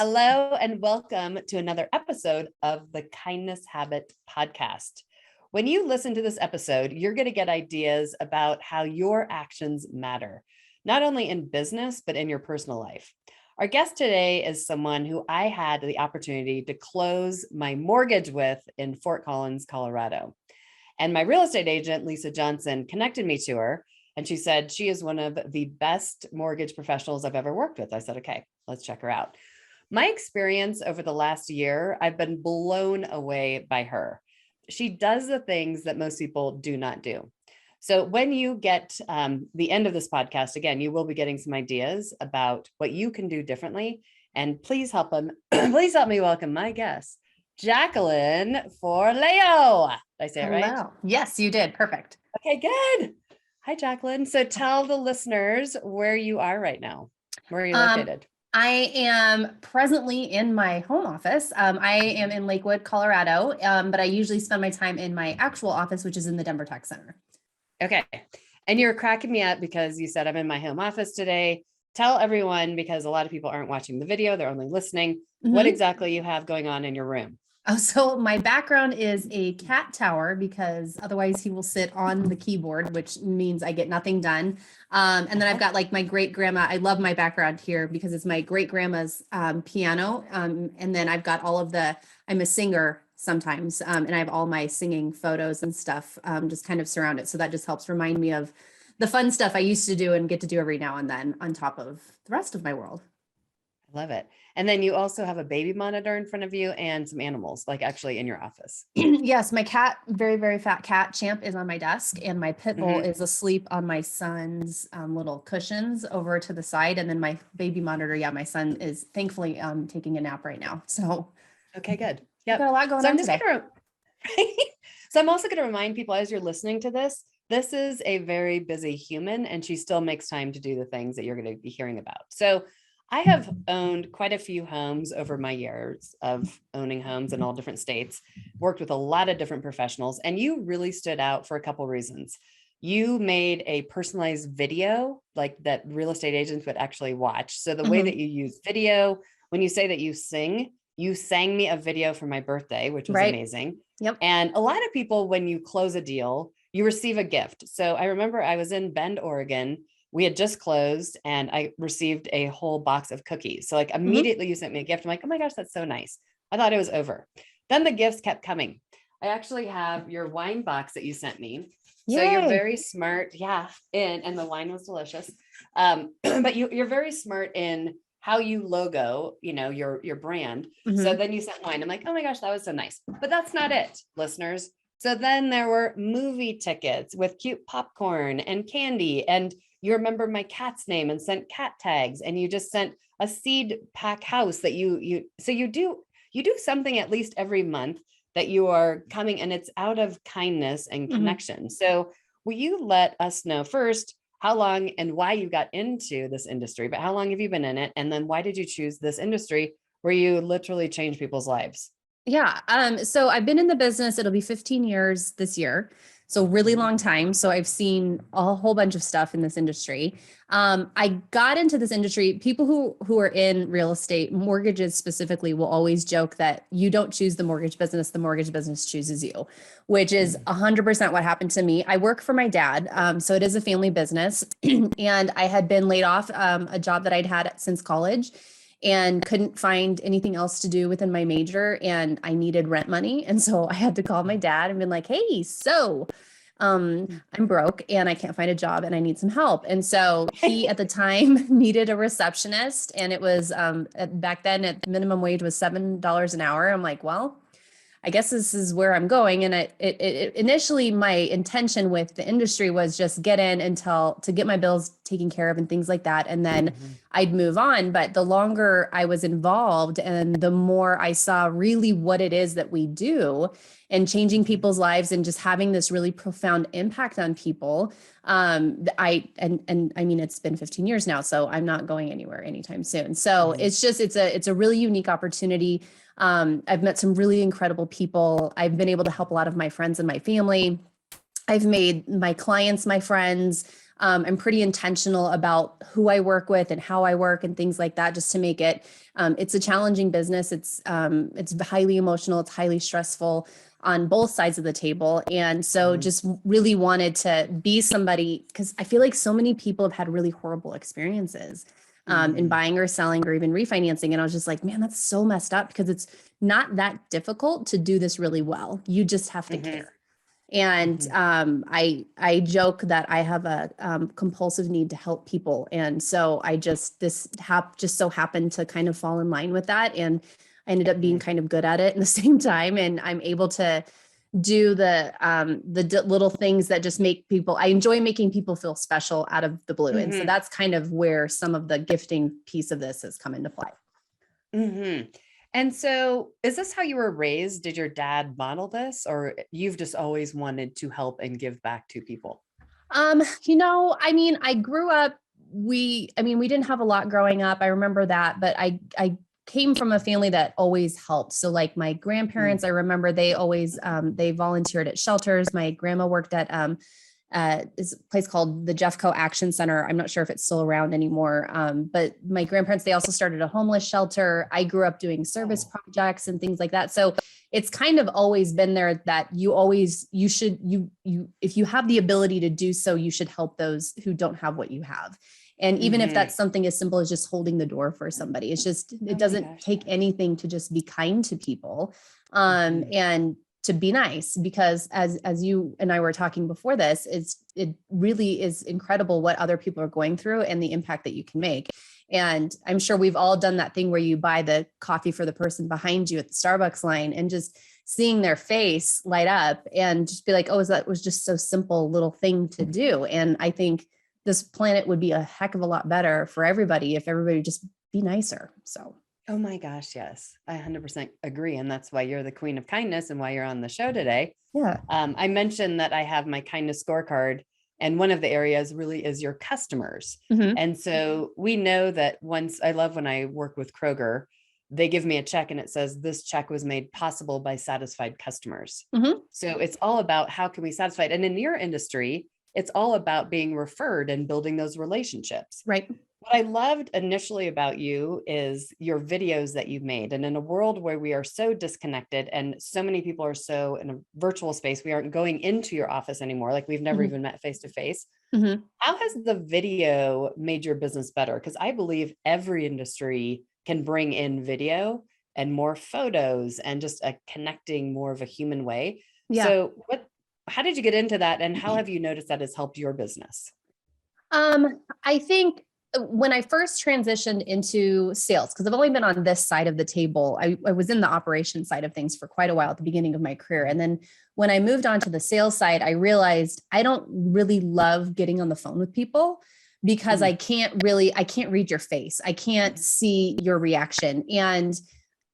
Hello and welcome to another episode of the Kindness Habit podcast. When you listen to this episode, you're going to get ideas about how your actions matter, not only in business, but in your personal life. Our guest today is someone who I had the opportunity to close my mortgage with in Fort Collins, Colorado. And my real estate agent, Lisa Johnson, connected me to her. And she said she is one of the best mortgage professionals I've ever worked with. I said, okay, let's check her out. My experience over the last year, I've been blown away by her. She does the things that most people do not do. So when you get the end of this podcast, again, you will be getting some ideas about what you can do differently. And please help please help me welcome my guest, Jacqueline Forleo. Did I say it right? Hello. Yes, you did. Perfect. Okay, good. Hi, Jacqueline. So tell the listeners where you are right now. Where are you located? I am presently in my home office. I am in Lakewood, Colorado, but I usually spend my time in my actual office, which is in the Denver Tech Center. Okay. And you're cracking me up because you said I'm in my home office today. Tell everyone, because a lot of people aren't watching the video, they're only listening, what exactly you have going on in your room. Oh, so my background is a cat tower because otherwise he will sit on the keyboard, which means I get nothing done. And then I've got like my great grandma. I love my background here because it's my great grandma's piano. And then I've got I'm a singer sometimes. And I have all my singing photos and stuff just kind of surround it. So that just helps remind me of the fun stuff I used to do and get to do every now and then on top of the rest of my world. I love it. And then you also have a baby monitor in front of you and some animals, like actually in your office. Yes, my cat, very, very fat cat, Champ, is on my desk, and my pit bull is asleep on my son's little cushions over to the side. And then my baby monitor, my son is thankfully taking a nap right now. So, okay, good. Yeah, got a lot going on today. So I'm also going to remind people as you're listening to this is a very busy human, and she still makes time to do the things that you're going to be hearing about. So I have owned quite a few homes over my years of owning homes in all different states, worked with a lot of different professionals, and you really stood out for a couple of reasons. You made a personalized video like that real estate agents would actually watch. So the way that you use video, when you say that you sang me a video for my birthday, which was amazing. Yep. And a lot of people, when you close a deal, you receive a gift. So I remember I was in Bend, Oregon. We had just closed and I received a whole box of cookies. So like immediately you sent me a gift. I'm like, oh my gosh, that's so nice. I thought it was over. Then the gifts kept coming. I actually have your wine box that you sent me. Yay. So you're very smart. Yeah. And the wine was delicious. But you're very smart in how you logo, your brand. So then you sent wine. I'm like, oh my gosh, that was so nice. But that's not it, listeners. So then there were movie tickets with cute popcorn and candy, and you remember my cat's name and sent cat tags, and you just sent a seed pack house that you do something at least every month that you are coming, and it's out of kindness and connection. So will you let us know first how long and why you got into this industry, but how long have you been in it? And then why did you choose this industry where you literally change people's lives? Yeah. So I've been in the business. It'll be 15 years this year. So really long time. So I've seen a whole bunch of stuff in this industry. I got into this industry. People who are in real estate, mortgages specifically, will always joke that you don't choose the mortgage business chooses you, which is 100% what happened to me. I work for my dad. So it is a family business. And I had been laid off a job that I'd had since college, and couldn't find anything else to do within my major, and I needed rent money. And so I had to call my dad and been like, hey, I'm broke and I can't find a job and I need some help. And so he at the time needed a receptionist, and it was back then at minimum wage was $7 an hour. I'm like, well, I guess this is where I'm going. And it initially my intention with the industry was just get in to get my bills taken care of and things like that. And then I'd move on. But the longer I was involved and the more I saw really what it is that we do and changing people's lives and just having this really profound impact on people. I mean, it's been 15 years now, so I'm not going anywhere anytime soon. So it's a really unique opportunity. I've met some really incredible people. I've been able to help a lot of my friends and my family. I've made my clients my friends. I'm pretty intentional about who I work with and how I work and things like that, just to make it, it's a challenging business. It's highly emotional. It's highly stressful on both sides of the table. And so just really wanted to be somebody, because I feel like so many people have had really horrible experiences in buying or selling or even refinancing. And I was just like, man, that's so messed up, because it's not that difficult to do this really well. You just have to care. And I joke that I have a compulsive need to help people, and so I just just so happened to kind of fall in line with that, and I ended up being kind of good at it in the same time, and I'm able to do the little things that just make people. I enjoy making people feel special out of the blue, and so that's kind of where some of the gifting piece of this has come into play. And so is this how you were raised? Did your dad model this, or you've just always wanted to help and give back to people? I mean, I grew up, we didn't have a lot growing up. I remember that, but I came from a family that always helped. So like my grandparents, I remember they always, they volunteered at shelters. My grandma worked at, is a place called the Jeffco Action Center. I'm not sure if it's still around anymore. But my grandparents, they also started a homeless shelter. I grew up doing service projects and things like that. So it's kind of always been there that if you have the ability to do so, you should help those who don't have what you have. And even if that's something as simple as just holding the door for somebody, it doesn't take anything to just be kind to people. And to be nice, because as you and I were talking before this, it really is incredible what other people are going through and the impact that you can make. And I'm sure we've all done that thing where you buy the coffee for the person behind you at the Starbucks line, and just seeing their face light up and just be like, oh, that was just so simple little thing to do. And I think this planet would be a heck of a lot better for everybody if everybody would just be nicer. So. Oh my gosh, yes, I 100% agree. And that's why you're the queen of kindness and why you're on the show today. Yeah. I mentioned that I have my kindness scorecard, and one of the areas really is your customers. And so we know that I love when I work with Kroger, they give me a check and it says, this check was made possible by satisfied customers. So it's all about how can we satisfy it? And in your industry, it's all about being referred and building those relationships. Right. What I loved initially about you is your videos that you've made. And in a world where we are so disconnected and so many people are so in a virtual space, we aren't going into your office anymore. Like we've never even met face to face. How has the video made your business better? Because I believe every industry can bring in video and more photos and just a connecting more of a human way. Yeah. So how did you get into that? And how have you noticed that has helped your business? I think when I first transitioned into sales, because I've only been on this side of the table, I was in the operation side of things for quite a while at the beginning of my career. And then when I moved on to the sales side, I realized I don't really love getting on the phone with people, because I can't read your face. I can't see your reaction. And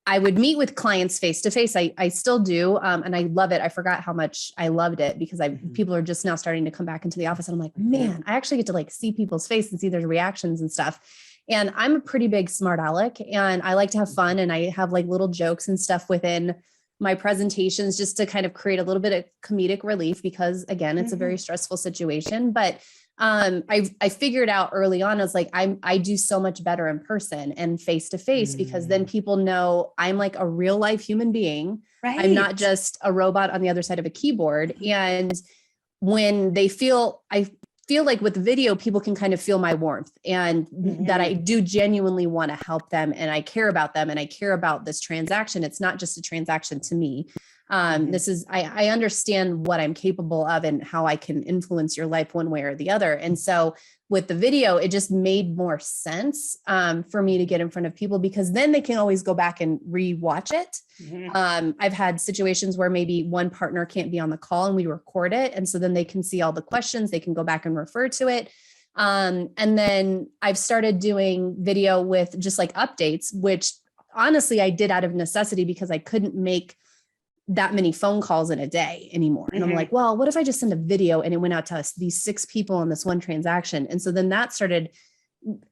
I would meet with clients face to face. I still do. And I love it. I forgot how much I loved it, because people are just now starting to come back into the office. And I'm like, man, I actually get to like see people's face and see their reactions and stuff. And I'm a pretty big smart aleck, and I like to have fun. And I have like little jokes and stuff within my presentations just to kind of create a little bit of comedic relief, because again, it's a very stressful situation. But I figured out early on, I was like, I do so much better in person and face to face, because then people know I'm like a real life human being. Right. I'm not just a robot on the other side of a keyboard. And when I feel like with video, people can kind of feel my warmth, and that I do genuinely want to help them, and I care about them, and I care about this transaction. It's not just a transaction to me. I understand what I'm capable of and how I can influence your life one way or the other. And so with the video, it just made more sense for me to get in front of people, because then they can always go back and rewatch it. I've had situations where maybe one partner can't be on the call and we record it. And so then they can see all the questions, they can go back and refer to it. And then I've started doing video with just like updates, which honestly I did out of necessity, because I couldn't make that many phone calls in a day anymore. And I'm like, well, what if I just send a video and it went out to us, these 6 people on this one transaction? And so then that started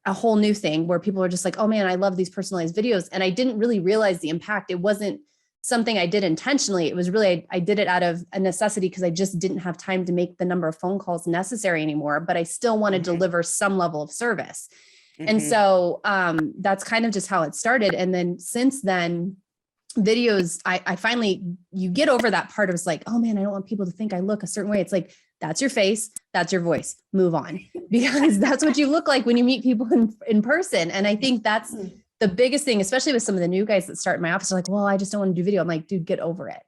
a whole new thing where people are just like, oh man, I love these personalized videos. And I didn't really realize the impact. It wasn't something I did intentionally. It was really, I did it out of a necessity because I just didn't have time to make the number of phone calls necessary anymore, but I still want to deliver some level of service. And so that's kind of just how it started. And then since then, videos, I finally, you get over that part of it's like, oh man, I don't want people to think I look a certain way. It's like, that's your face, that's your voice, move on, because that's what you look like when you meet people in person. And I think that's the biggest thing, especially with some of the new guys that start in my office, are like, well, I just don't want to do video. I'm like, dude, get over it.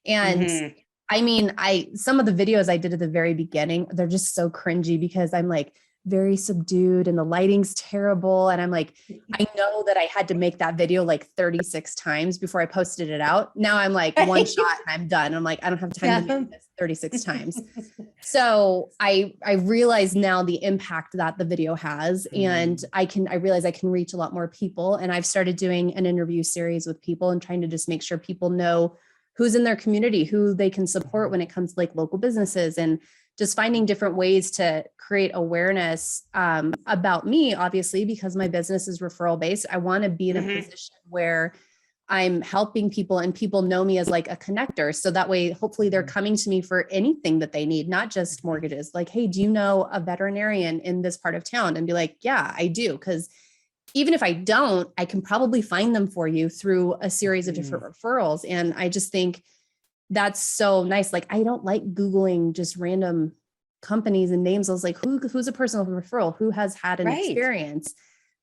And I mean, some of the videos I did at the very beginning, they're just so cringy because I'm like very subdued and the lighting's terrible. And I'm like, I know that I had to make that video like 36 times before I posted it out. Now I'm like one shot and I'm done. I'm like, I don't have time to make this 36 times. So I realize now the impact that the video has, and I realize I can reach a lot more people. And I've started doing an interview series with people and trying to just make sure people know who's in their community, who they can support when it comes to like local businesses, and just finding different ways to create awareness about me, obviously, because my business is referral based. I want to be in a position where I'm helping people and people know me as like a connector. So that way, hopefully they're coming to me for anything that they need, not just mortgages. Like, hey, do you know a veterinarian in this part of town? And be like, yeah, I do. Because even if I don't, I can probably find them for you through a series of different referrals. And I just think that's so nice. Like, I don't like Googling just random companies and names. I was like, who's a personal referral? Who has had an experience?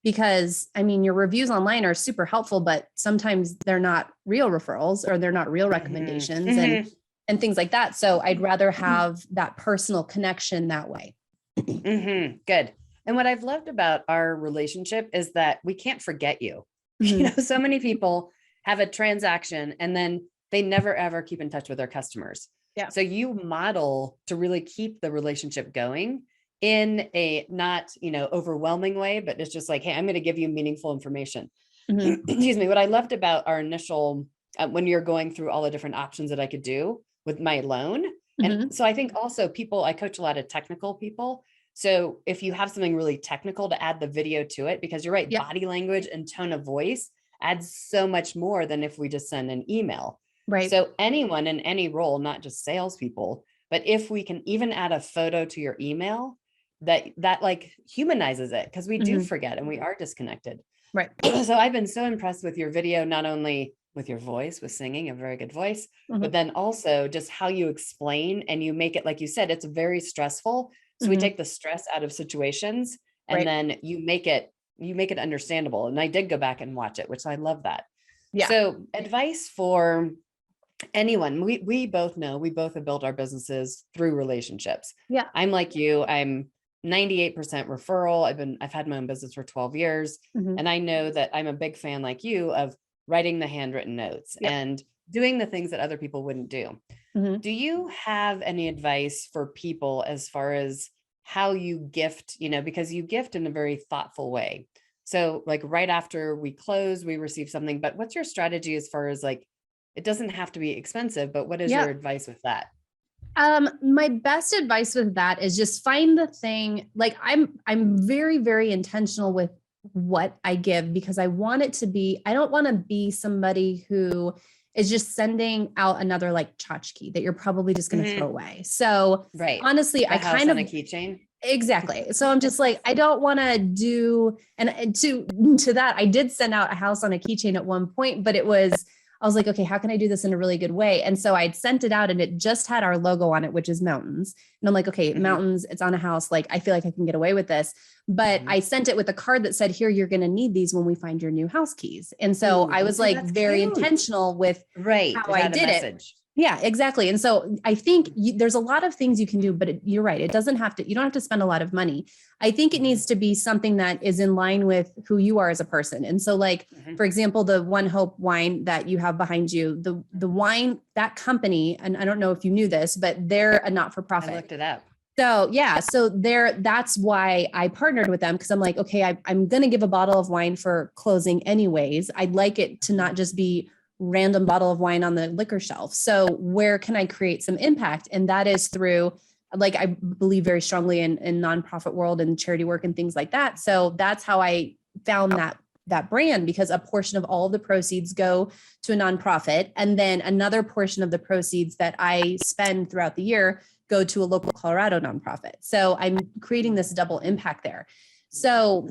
Because I mean, your reviews online are super helpful, but sometimes they're not real referrals or they're not real recommendations and things like that. So I'd rather have that personal connection that way. Good. And what I've loved about our relationship is that we can't forget you. You know, so many people have a transaction and then they never, ever keep in touch with their customers. Yeah. So you model to really keep the relationship going in a not, overwhelming way, but it's just like, hey, I'm going to give you meaningful information. Excuse me. What I loved about our initial, when you're going through all the different options that I could do with my loan. And so I think also I coach a lot of technical people. So if you have something really technical, to add the video to it, because you're right, body language and tone of voice adds so much more than if we just send an email. Right. So anyone in any role, not just salespeople, but if we can even add a photo to your email, that like humanizes it, because we do forget and we are disconnected. Right. So I've been so impressed with your video, not only with your voice, with singing, a very good voice, but then also just how you explain and you make it, like you said, it's very stressful. So we take the stress out of situations and then you make it understandable. And I did go back and watch it, which I love that. Yeah. So advice for anyone, we both know, we both have built our businesses through relationships. Yeah. I'm like you, I'm 98% referral. I've had my own business for 12 years. And I know that I'm a big fan, like you, of writing the handwritten notes and doing the things that other people wouldn't do. Do you have any advice for people as far as how you gift, because you gift in a very thoughtful way. So like right after we close, we receive something, but what's your strategy as far as like, it doesn't have to be expensive, but what is your advice with that? My best advice with that is just find the thing. Like I'm very, very intentional with what I give, because I want it to be, I don't want to be somebody who is just sending out another like tchotchke that you're probably just going to throw away. So honestly, I kind of a keychain. Exactly. So I'm just like, I don't want to do, and to that, I did send out a house on a keychain at one point, but I was like, okay, how can I do this in a really good way? And so I'd sent it out and it just had our logo on it, which is mountains. And I'm like, okay, mountains, it's on a house. Like, I feel like I can get away with this, but I sent it with a card that said, here, you're going to need these when we find your new house keys. And so I was like very intentional with how I did it. Yeah, exactly. And so I think there's a lot of things you can do, but you're right. You don't have to spend a lot of money. I think it needs to be something that is in line with who you are as a person. And so like, for example, the One Hope wine that you have behind you, the wine, that company, and I don't know if you knew this, but they're a not-for-profit. I looked it up. So yeah, that's why I partnered with them. Cause I'm like, okay, I'm going to give a bottle of wine for closing anyways. I'd like it to not just be random bottle of wine on the liquor shelf. So where can I create some impact? And that is through, like, I believe very strongly in nonprofit world and charity work and things like that. So that's how I found that that brand, because a portion of all of the proceeds go to a nonprofit. And then another portion of the proceeds that I spend throughout the year go to a local Colorado nonprofit. So I'm creating this double impact there. So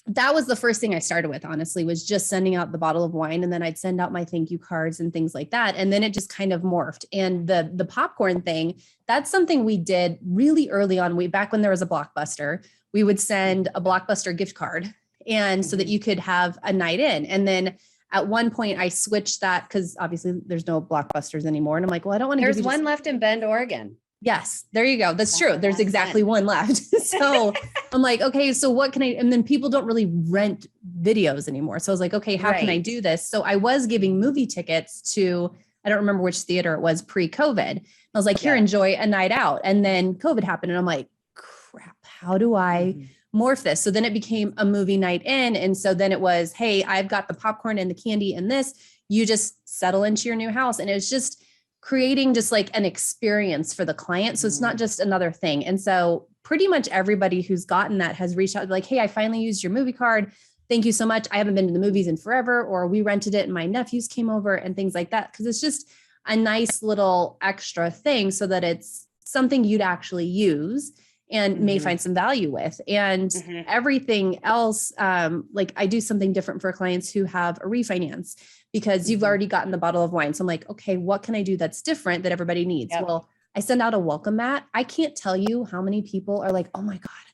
that was the first thing I started with, honestly, was just sending out the bottle of wine. And then I'd send out my thank you cards and things like that. And then it just kind of morphed. And the popcorn thing, that's something we did really early on. Back when there was a Blockbuster, we would send a Blockbuster gift card, and so that you could have a night in. And then at one point I switched that, because obviously there's no Blockbusters anymore. And I'm like, well, I don't want to. There's one left in Bend, Oregon. Yes, there you go. That's true. There's exactly one left. So I'm like, okay, so what can I, and then people don't really rent videos anymore. So I was like, okay, how can I do this? So I was giving movie tickets to, I don't remember which theater it was pre-COVID. I was like, here, enjoy a night out. And then COVID happened. And I'm like, crap, how do I morph this? So then it became a movie night in. And so then it was, hey, I've got the popcorn and the candy and this, you just settle into your new house. And it was just creating just like an experience for the client. So it's not just another thing. And so pretty much everybody who's gotten that has reached out like, hey, I finally used your movie card. Thank you so much. I haven't been to the movies in forever, or we rented it and my nephews came over and things like that. Cause it's just a nice little extra thing so that it's something you'd actually use and may find some value with. And everything else, like I do something different for clients who have a refinance, because you've already gotten the bottle of wine. So I'm like, okay, what can I do that's different that everybody needs? Well, I send out a welcome mat. I can't tell you how many people are like, oh my God,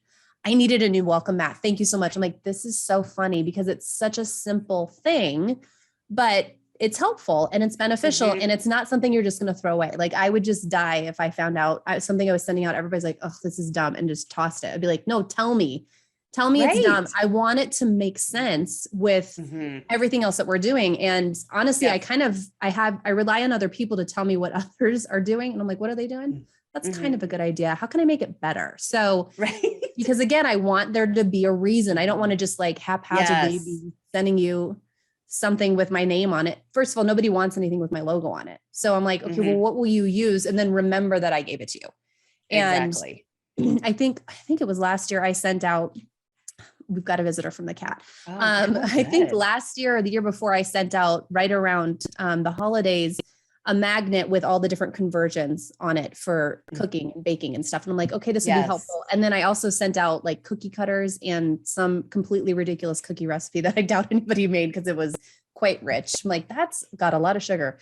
I needed a new welcome mat. Thank you so much. I'm like, this is so funny because it's such a simple thing, but it's helpful and it's beneficial and it's not something you're just going to throw away. Like I would just die if I found out something I was sending out, everybody's like, oh, this is dumb, and just tossed it. I'd be like, no, tell me it's dumb. I want it to make sense with everything else that we're doing. And honestly, I rely on other people to tell me what others are doing. And I'm like, what are they doing? That's kind of a good idea. How can I make it better? So, because again, I want there to be a reason. I don't want to just like haphazardly be sending you something with my name on it. First of all, nobody wants anything with my logo on it. So I'm like, okay, well, what will you use? And then remember that I gave it to you. And I think it was last year I sent out, we've got a visitor from the cat. I think last year or the year before I sent out right around the holidays, a magnet with all the different conversions on it for cooking and baking and stuff. And I'm like, okay, this will be helpful. And then I also sent out like cookie cutters and some completely ridiculous cookie recipe that I doubt anybody made because it was quite rich. I'm like, that's got a lot of sugar,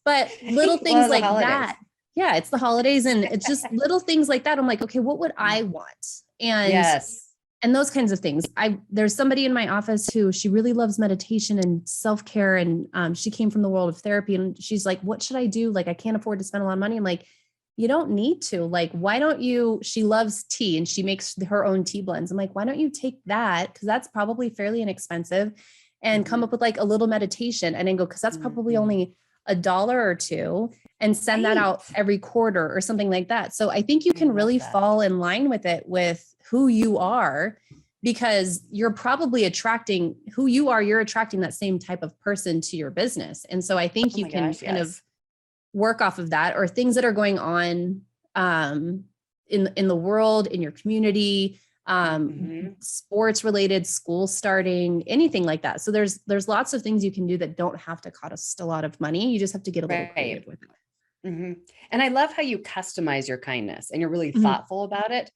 but little things like that. Yeah, it's the holidays and it's just little things like that. I'm like, okay, what would I want? And those kinds of things. There's somebody in my office who she really loves meditation and self-care. And she came from the world of therapy and she's like, what should I do? Like, I can't afford to spend a lot of money. I'm like, you don't need to. Like, why don't you, she loves tea and she makes her own tea blends. I'm like, why don't you take that? Cause that's probably fairly inexpensive and come up with like a little meditation and then go, cause that's probably only $1 or $2 and send that out every quarter or something like that. So I think you can really fall in line with it with who you are, because you're probably attracting who you are. You're attracting that same type of person to your business. And so I think you can kind of work off of that, or things that are going on in the world, in your community, sports related, school starting, anything like that. So there's lots of things you can do that don't have to cost a lot of money. You just have to get a little creative with it. And I love how you customize your kindness and you're really thoughtful about it.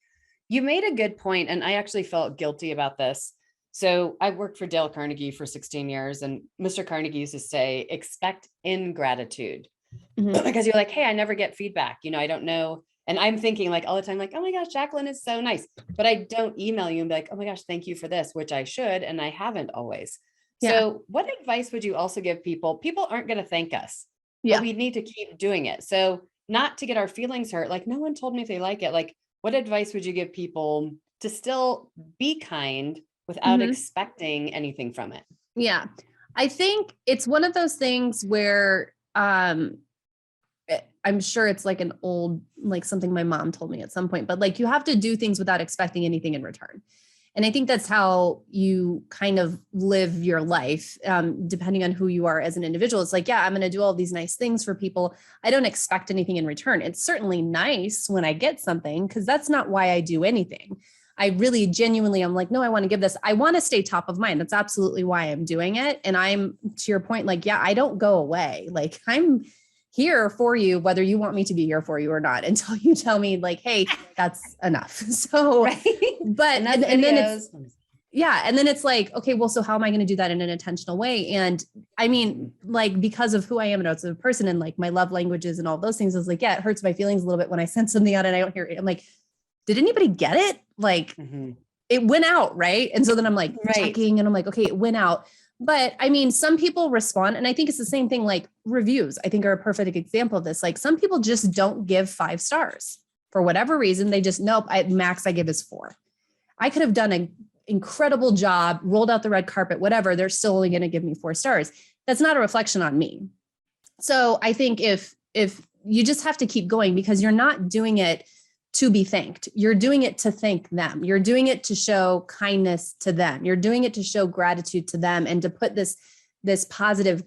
You made a good point, and I actually felt guilty about this. So I worked for Dale Carnegie for 16 years, and Mr. Carnegie used to say, expect ingratitude, because you're like, hey, I never get feedback. You know, I don't know. And I'm thinking like all the time, like, oh my gosh, Jacqueline is so nice, but I don't email you and be like, oh my gosh, thank you for this, which I should. And I haven't always. So what advice would you also give people? People aren't going to thank us, but we need to keep doing it. So not to get our feelings hurt. Like, no one told me if they like it. Like, what advice would you give people to still be kind without expecting anything from it? Yeah, I think it's one of those things where I'm sure it's like an old, like something my mom told me at some point, but like you have to do things without expecting anything in return. And I think that's how you kind of live your life, depending on who you are as an individual. It's like, yeah, I'm going to do all these nice things for people. I don't expect anything in return. It's certainly nice when I get something, because that's not why I do anything. I really genuinely, I'm like, no, I want to give this. I want to stay top of mind. That's absolutely why I'm doing it. And I'm, to your point, like, yeah, I don't go away. Like, I'm here for you, whether you want me to be here for you or not, until you tell me like, hey, that's enough. So, Right. but, Enough and then videos. it's, yeah. And then it's like, okay, well, so how am I going to do that in an intentional way? And I mean, like, because of who I am as a person and like my love languages and all those things, I was like, yeah, it hurts my feelings a little bit when I send something out and I don't hear it. I'm like, did anybody get it? Like, it went out. Right. And so then I'm like checking and I'm like, okay, it went out. But I mean, some people respond, and I think it's the same thing, like reviews, I think are a perfect example of this. Like some people just don't give 5 stars for whatever reason. They just, nope, max I give is 4. I could have done an incredible job, rolled out the red carpet, whatever. They're still only going to give me 4 stars. That's not a reflection on me. So I think if you just have to keep going, because you're not doing it to be thanked. You're doing it to thank them. You're doing it to show kindness to them. You're doing it to show gratitude to them and to put this positive,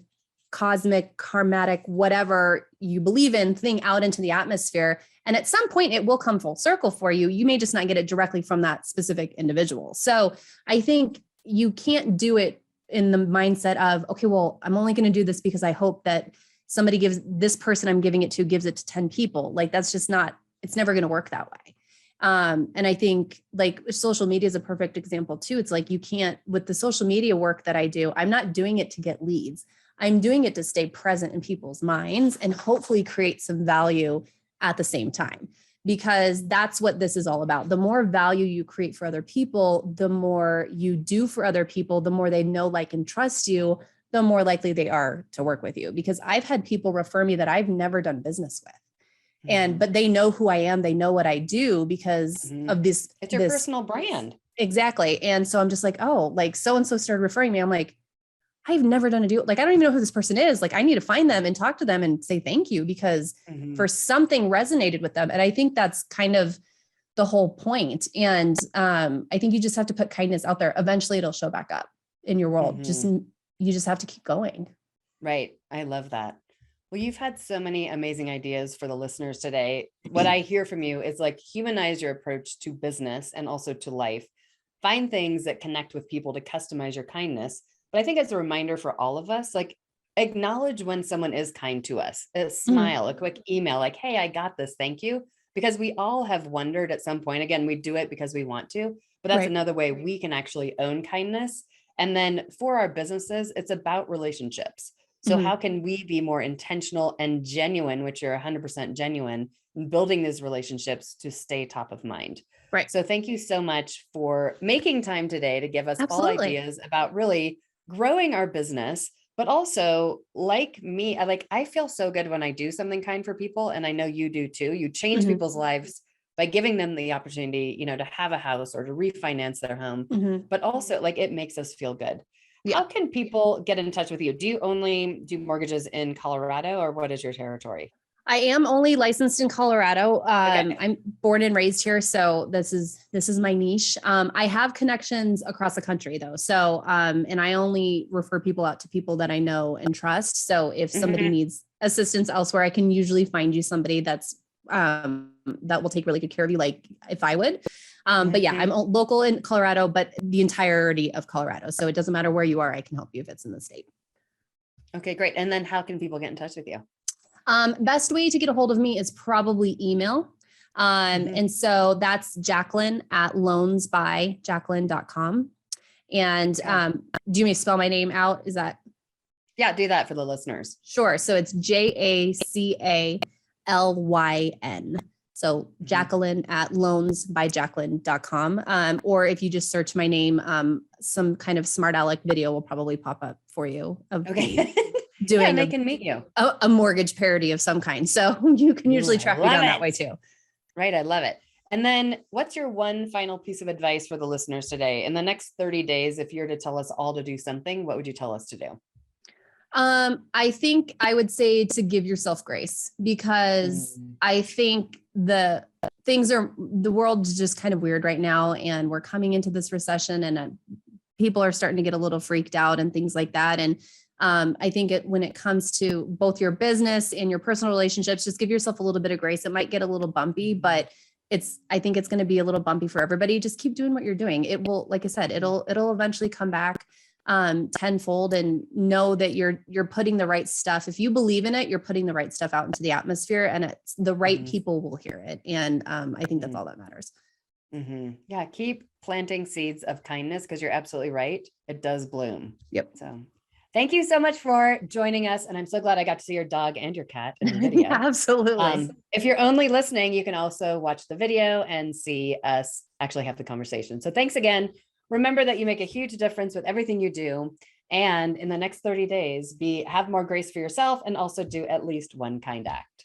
cosmic, karmatic, whatever you believe in thing out into the atmosphere. And at some point it will come full circle for you. You may just not get it directly from that specific individual. So I think you can't do it in the mindset of, okay, well, I'm only going to do this because I hope that somebody gives this person I'm giving it to gives it to 10 people. Like that's just not, it's never going to work that way. And I think like social media is a perfect example too. It's like, you can't, with the social media work that I do, I'm not doing it to get leads. I'm doing it to stay present in people's minds and hopefully create some value at the same time, because that's what this is all about. The more value you create for other people, the more you do for other people, the more they know, like, and trust you, the more likely they are to work with you. Because I've had people refer me that I've never done business with. But they know who I am. They know what I do because of this. It's your personal brand. Exactly. And so I'm just like, oh, like so-and-so started referring me. I'm like, I've never done a deal. Like, I don't even know who this person is. Like, I need to find them and talk to them and say thank you because for something resonated with them. And I think that's kind of the whole point. And I think you just have to put kindness out there. Eventually it'll show back up in your world. You just have to keep going. Right. I love that. Well, you've had so many amazing ideas for the listeners today. What I hear from you is like, humanize your approach to business and also to life. Find things that connect with people to customize your kindness. But I think it's a reminder for all of us, like, acknowledge when someone is kind to us. A smile, a quick email, like, hey, I got this. Thank you. Because we all have wondered at some point, again, we do it because we want to, but that's another way we can actually own kindness. And then for our businesses, it's about relationships. So how can we be more intentional and genuine, which you're 100% genuine, in building these relationships to stay top of mind? Right. So thank you so much for making time today to give us all ideas about really growing our business, but also, like me, I feel so good when I do something kind for people. And I know you do too. You change people's lives by giving them the opportunity, to have a house or to refinance their home, but also like it makes us feel good. Yeah. How can people get in touch with you? Do you only do mortgages in Colorado, or what is your territory? I am only licensed in Colorado. I'm born and raised here. So this is my niche. I have connections across the country though. So, and I only refer people out to people that I know and trust. So if somebody needs assistance elsewhere, I can usually find you somebody that's, that will take really good care of you. Like if I would, but yeah, I'm local in Colorado, but the entirety of Colorado. So it doesn't matter where you are. I can help you if it's in the state. Okay, great. And then how can people get in touch with you? Best way to get a hold of me is probably email. And so that's Jacqueline at loansbyjacqueline.com. And, do you want me to spell my name out? Is that? Yeah, do that for the listeners. Sure. So it's JACALYN. So Jacqueline at loansbyjacqueline.com. Or if you just search my name, some kind of smart aleck video will probably pop up for you. Okay. Doing they can meet you a mortgage parody of some kind. So you can usually track me down that way too. Right. I love it. And then what's your one final piece of advice for the listeners today? In the next 30 days, if you're to tell us all to do something, what would you tell us to do? I think I would say to give yourself grace, because I think the world is just kind of weird right now. And we're coming into this recession and people are starting to get a little freaked out and things like that. And I think when it comes to both your business and your personal relationships, just give yourself a little bit of grace. It might get a little bumpy, but I think it's going to be a little bumpy for everybody. Just keep doing what you're doing. It will, like I said, it'll eventually come back tenfold, and know that you're putting the right stuff. If you believe in it, you're putting the right stuff out into the atmosphere, and it's the right people will hear it. And I think that's all that matters. Yeah. Keep planting seeds of kindness, because you're absolutely right. It does bloom. Yep. So thank you so much for joining us. And I'm so glad I got to see your dog and your cat in the video. Yeah, absolutely. If you're only listening, you can also watch the video and see us actually have the conversation. So thanks again. Remember that you make a huge difference with everything you do. And in the next 30 days, have more grace for yourself, and also do at least one kind act.